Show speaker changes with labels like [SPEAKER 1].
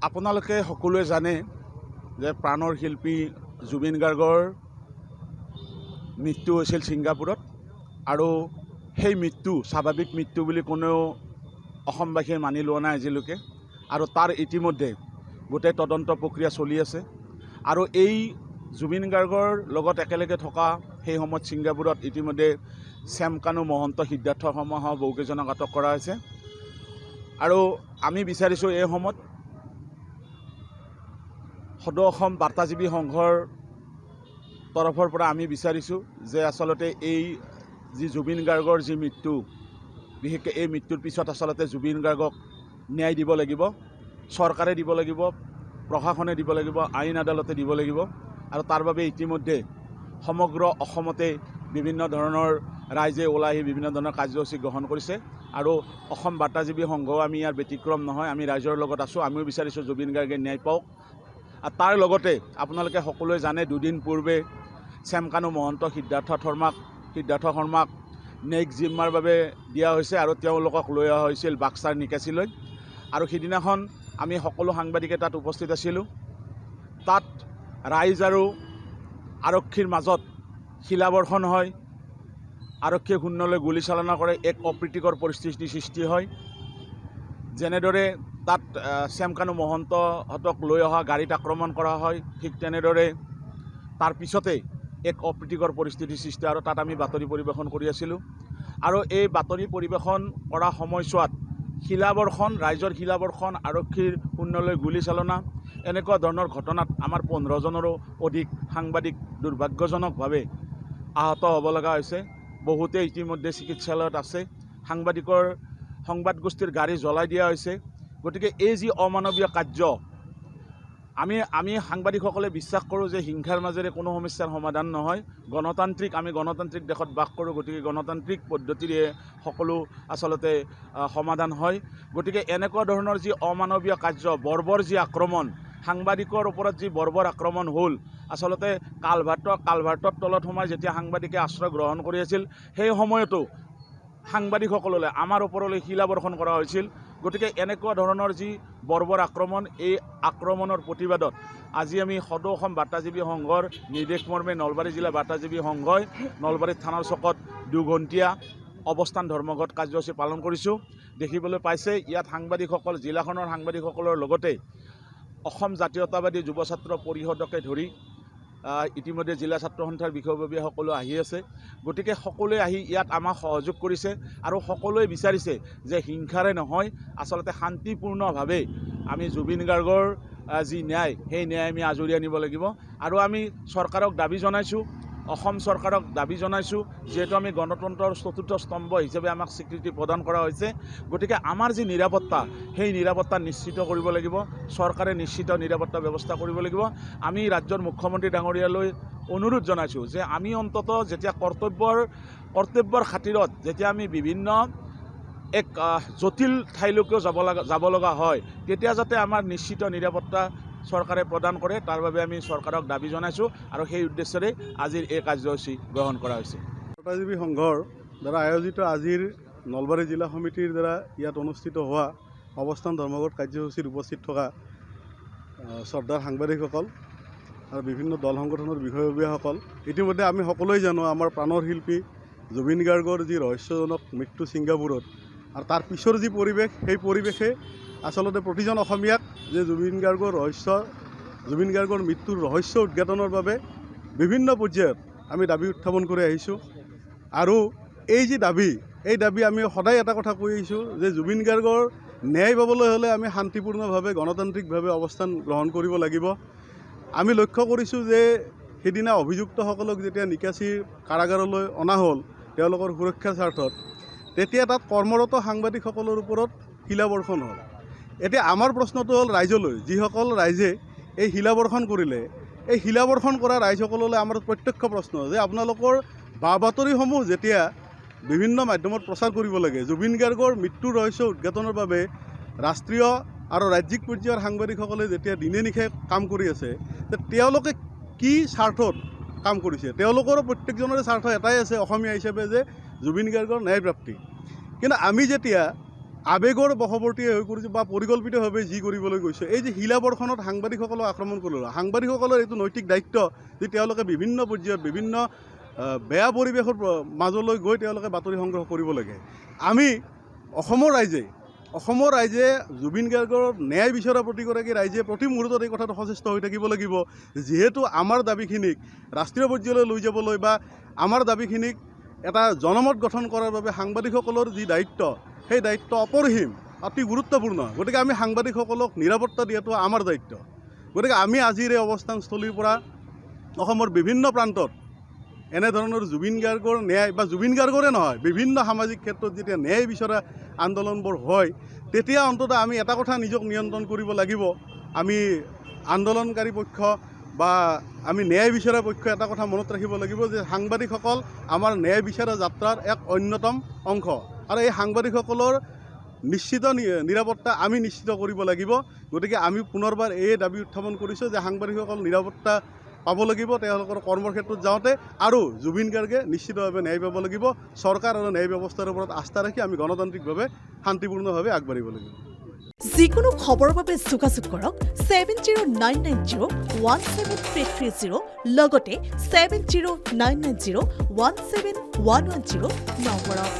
[SPEAKER 1] আপোনালোকে সকলোৱে জানে যে প্ৰাণৰ শিল্পী জুবিন গাৰ্গৰ মৃত্যু হৈছিল ছিংগাপুৰত আৰু সেই মৃত্যু স্বাভাৱিক মৃত্যু বুলি কোনেও অসমবাসীয়ে মানি লোৱা নাই আজিলৈকে আৰু তাৰ ইতিমধ্যে গোটেই তদন্ত প্ৰক্ৰিয়া চলি আছে আৰু এই জুবিন গাৰ্গৰ লগত একেলগে থকা সেই সময়ত ছিংগাপুৰত ইতিমধ্যে শ্যামকানু মহন্ত সিদ্ধাৰ্থ শৰ্মা বহুকেইজনক আটক কৰা হৈছে আৰু আমি বিচাৰিছোঁ এই সময়ত সদৌ অসম বাৰ্তাজীৱী সংঘৰ তৰফৰ পৰা আমি বিচাৰিছোঁ যে আচলতে এই যি জুবিন গাৰ্গৰ যি মৃত্যু বিশেষকৈ এই মৃত্যুৰ পিছত আচলতে জুবিন গাৰ্গক ন্যায় দিব লাগিব, চৰকাৰে দিব লাগিব, প্ৰশাসনে দিব লাগিব, আইন আদালতে দিব লাগিব আৰু তাৰ বাবে ইতিমধ্যে সমগ্ৰ অসমতে বিভিন্ন ধৰণৰ ৰাইজে ওলাই আহি বিভিন্ন ধৰণৰ কাৰ্যসূচী গ্ৰহণ কৰিছে আৰু অসম বাৰ্তাজীৱী সংঘও আমি ইয়াৰ ব্যতিক্ৰম নহয়, আমি ৰাইজৰ লগত আছোঁ। আমিও বিচাৰিছোঁ জুবিন গাৰ্গে ন্যায় পাওক। আৰু তাৰ লগতে আপোনালোকে সকলোৱে জানে দুদিন পূৰ্বে শ্যামকানু মহন্ত সিদ্ধাৰ্থ শৰ্মাক নেক্সট জিম্মাৰ বাবে দিয়া হৈছে আৰু তেওঁলোকক লৈ অহা হৈছিল বাক্সাৰ নিকাচিলৈ আৰু সিদিনাখন আমি সকলো সাংবাদিকে তাত উপস্থিত আছিলোঁ। তাত ৰাইজ আৰু আৰক্ষীৰ মাজত শিলাবৰ্ষণ হয়, আৰক্ষীয়ে শূন্যলৈ গুলীচালনা কৰে, এক অপ্ৰীতিকৰ পৰিস্থিতিৰ সৃষ্টি হয়। যেনেদৰে তাত শ্যামকানু মহন্তহঁতক লৈ অহা গাড়ীত আক্ৰমণ কৰা হয়, ঠিক তেনেদৰে তাৰ পিছতে এক অপ্ৰীতিকৰ পৰিস্থিতিৰ সৃষ্টি আৰু তাত আমি বাতৰি পৰিৱেশন কৰি আছিলোঁ আৰু এই বাতৰি পৰিৱেশন কৰা সময়ছোৱাত শিলাবৰ্ষণ, ৰাইজৰ শিলাবৰ্ষণ, আৰক্ষীৰ শূন্যলৈ গুলীচালনা এনেকুৱা ধৰণৰ ঘটনাত আমাৰ 15জনৰো অধিক সাংবাদিক দুৰ্ভাগ্যজনকভাৱে আহত হ'ব লগা হৈছে। বহুতে ইতিমধ্যে চিকিৎসালয়ত আছে, সংবাদ গোষ্ঠীৰ গাড়ী জ্বলাই দিয়া হৈছে। গতিকে এই যি অমানৱীয় কাৰ্য, আমি সাংবাদিকসকলে বিশ্বাস কৰোঁ যে হিংসাৰ মাজেৰে কোনো সমস্যাৰ সমাধান নহয়। আমি গণতান্ত্ৰিক দেশত বাস কৰোঁ, গতিকে গণতান্ত্ৰিক পদ্ধতিৰে সকলো আচলতে সমাধান হয়। গতিকে এনেকুৱা ধৰণৰ যি অমানৱীয় কাৰ্য, বৰ্বৰ যি আক্ৰমণ, সাংবাদিকৰ ওপৰত যি বৰ্বৰ আক্ৰমণ হ'ল, আচলতে কালভাৰ্টৰ তলত সোমাই যেতিয়া সাংবাদিকে আশ্ৰয় গ্ৰহণ কৰি আছিল সেই সময়তো সাংবাদিকসকললৈ আমাৰ ওপৰলৈ শিলাবৰ্ষণ কৰা হৈছিল। গতিকে এনেকুৱা ধৰণৰ যি বৰ্বৰ আক্ৰমণ, এই আক্ৰমণৰ প্ৰতিবাদত আজি আমি সদৌ অসম বাৰ্তাজীৱী সংঘৰ নিৰ্দেশমৰ্মে নলবাৰী জিলা বাৰ্তাজীৱী সংঘই নলবাৰী থানাৰ চকত দুঘণ্টীয়া অৱস্থান ধৰ্মঘট কাৰ্যসূচী পালন কৰিছোঁ। দেখিবলৈ পাইছে ইয়াত সাংবাদিকসকল, জিলাখনৰ সাংবাদিকসকলৰ লগতে অসম জাতীয়তাবাদী যুৱ ছাত্ৰ পৰিষদকে ধৰি ইতিমধ্যে জিলা ছাত্ৰ সন্থাৰ বিষয়ববীয়াসকলো আহি আছে। গতিকে সকলোৱে আহি ইয়াত আমাক সহযোগ কৰিছে আৰু সকলোৱে বিচাৰিছে যে হিংসাৰে নহয়, আচলতে শান্তিপূৰ্ণভাৱে আমি জুবিন গাৰ্গৰ যি ন্যায়, সেই ন্যায় আমি আজৰি আনিব লাগিব আৰু আমি চৰকাৰক দাবী জনাইছোঁ, অসম চৰকাৰক দাবী জনাইছোঁ, যিহেতু আমি গণতন্ত্ৰৰ চতুৰ্থ স্তম্ভ হিচাপে আমাক স্বীকৃতি প্ৰদান কৰা হৈছে। গতিকে আমাৰ যি নিৰাপত্তা, সেই নিৰাপত্তা নিশ্চিত কৰিব লাগিব, চৰকাৰে নিশ্চিত নিৰাপত্তা ব্যৱস্থা কৰিব লাগিব। আমি ৰাজ্যৰ মুখ্যমন্ত্ৰী ডাঙৰীয়ালৈ অনুৰোধ জনাইছোঁ যে আমি অন্ততঃ যেতিয়া কৰ্তব্যৰ খাতিৰত যেতিয়া আমি বিভিন্ন এক জটিল ঠাইলৈকেও যাব লগা হয়, তেতিয়া যাতে আমাৰ নিশ্চিত নিৰাপত্তা চৰকাৰে প্ৰদান কৰে, তাৰ বাবে আমি চৰকাৰক দাবী জনাইছোঁ আৰু সেই উদ্দেশ্যৰে আজিৰ এই কাৰ্যসূচী গ্ৰহণ কৰা হৈছে।
[SPEAKER 2] বাৰ্তাজীৱী সংঘৰ দ্বাৰা আয়োজিত আজিৰ নলবাৰী জিলা সমিতিৰ দ্বাৰা ইয়াত অনুষ্ঠিত হোৱা অৱস্থান ধৰ্মঘট কাৰ্যসূচীত উপস্থিত থকা শ্ৰদ্ধাৰ সাংবাদিকসকল আৰু বিভিন্ন দল সংগঠনৰ বিষয়ববীয়াসকল, ইতিমধ্যে আমি সকলোৱে জানো আমাৰ প্ৰাণৰ শিল্পী জুবিন গাৰ্গৰ যি ৰহস্যজনক মৃত্যু ছিংগাপুৰত আৰু তাৰ পিছৰ যি পৰিৱেশ, সেই পৰিৱেশে আচলতে প্ৰতিজন অসমীয়াক যে জুবিন গাৰ্গৰ মৃত্যুৰ ৰহস্য উদঘাটনৰ বাবে বিভিন্ন পৰ্যায়ত আমি দাবী উত্থাপন কৰি আহিছোঁ আৰু এই যি দাবী, এই দাবী আমি সদায় এটা কথা কৈ আহিছোঁ যে জুবিন গাৰ্গৰ ন্যায় পাবলৈ হ'লে আমি শান্তিপূৰ্ণভাৱে গণতান্ত্ৰিকভাৱে অৱস্থান গ্ৰহণ কৰিব লাগিব। আমি লক্ষ্য কৰিছোঁ যে সেইদিনা অভিযুক্তসকলক যেতিয়া নিকাচি কাৰাগাৰলৈ অনা হ'ল তেওঁলোকৰ সুৰক্ষাৰ স্বাৰ্থত, তেতিয়া তাত কৰ্মৰত সাংবাদিকসকলৰ ওপৰত শিলাবৰ্ষণ হ'ল। এতিয়া আমাৰ প্ৰশ্নটো হ'ল ৰাইজলৈ, যিসকল ৰাইজে এই শিলাবৰ্ষণ কৰিলে, এই শিলাবৰ্ষণ কৰা ৰাইজসকললৈ আমাৰ প্ৰত্যক্ষ প্ৰশ্ন যে আপোনালোকৰ বা বাতৰিসমূহ যেতিয়া বিভিন্ন মাধ্যমত প্ৰচাৰ কৰিব লাগে, জুবিন গাৰ্গৰ মৃত্যুৰ ৰহস্য উদঘাটনৰ বাবে ৰাষ্ট্ৰীয় আৰু ৰাজ্যিক পৰ্যায়ৰ সাংবাদিকসকলে যেতিয়া দিনে নিশে কাম কৰি আছে, তেওঁলোকে কি স্বাৰ্থত কাম কৰিছে? তেওঁলোকৰো প্ৰত্যেকজনৰে স্বাৰ্থ এটাই আছে অসমীয়া হিচাপে, যে জুবিন গাৰ্গৰ ন্যায় প্ৰাপ্তি। কিন্তু আমি যেতিয়া আৱেগৰ বশৱৰ্তী হৈ কৰিছে বা পৰিকল্পিতভাৱে যি কৰিবলৈ গৈছে। এই যে শিলাবৰখনত সাংবাদিকসকলক আক্ৰমণ কৰিলে, সাংবাদিকসকলৰ এইটো নৈতিক দায়িত্ব যে তেওঁলোকে বিভিন্ন পৰ্যায়ত বিভিন্ন বেয়া পৰিৱেশৰ মাজলৈ গৈ তেওঁলোকে বাতৰি সংগ্ৰহ কৰিব লাগে। আমি অসমৰ ৰাইজে জুবিন গাৰ্গৰ ন্যায় বিচৰা প্ৰতিগৰাকী ৰাইজে প্ৰতি মুহূৰ্তত এই কথাটো সচেষ্ট হৈ থাকিব লাগিব, যিহেতু আমাৰ দাবীখিনিক ৰাষ্ট্ৰীয় পৰ্যায়লৈ লৈ যাবলৈ বা আমাৰ দাবীখিনিক এটা জনমত গঠন কৰাৰ বাবে সাংবাদিকসকলৰ যি দায়িত্ব, সেই দায়িত্ব অপৰিসীম, অতি গুৰুত্বপূৰ্ণ। গতিকে আমি সাংবাদিকসকলক নিৰাপত্তা দিয়াটো আমাৰ দায়িত্ব। গতিকে আমি আজিৰ এই অৱস্থানস্থলীৰ পৰা অসমৰ বিভিন্ন প্ৰান্তত এনেধৰণৰ জুবিন গাৰ্গৰ ন্যায় বা জুবিন গাৰ্গৰে নহয়, বিভিন্ন সামাজিক ক্ষেত্ৰত যেতিয়া ন্যায় বিচৰা আন্দোলনবোৰ হয়, তেতিয়া অন্ততঃ আমি এটা কথা নিজক নিয়ন্ত্ৰণ কৰিব লাগিব। আমি আন্দোলনকাৰী পক্ষ বা আমি ন্যায় বিচৰা পক্ষ এটা কথা মনত ৰাখিব লাগিব যে সাংবাদিকসকল আমাৰ ন্যায় বিচৰা যাত্ৰাৰ এক অন্যতম অংশ, আৰু এই সাংবাদিকসকলৰ নিশ্চিত নিৰাপত্তা আমি নিশ্চিত কৰিব লাগিব। গতিকে আমি পুনৰবাৰ এই দাবী উত্থাপন কৰিছোঁ যে সাংবাদিকসকল নিৰাপত্তা পাব লাগিব তেওঁলোকৰ কৰ্মৰ ক্ষেত্ৰত যাওঁতে, আৰু জুবিন গাৰ্গে নিশ্চিতভাৱে ন্যায় পাব লাগিব। চৰকাৰ আৰু ন্যায় ব্যৱস্থাৰ ওপৰত আস্থা ৰাখি আমি গণতান্ত্ৰিকভাৱে শান্তিপূৰ্ণভাৱে আগবাঢ়িব লাগিব।
[SPEAKER 3] যিকোনো খবৰৰ বাবে যোগাযোগ কৰক 7099017330 লগতে 7099017110 নম্বৰত।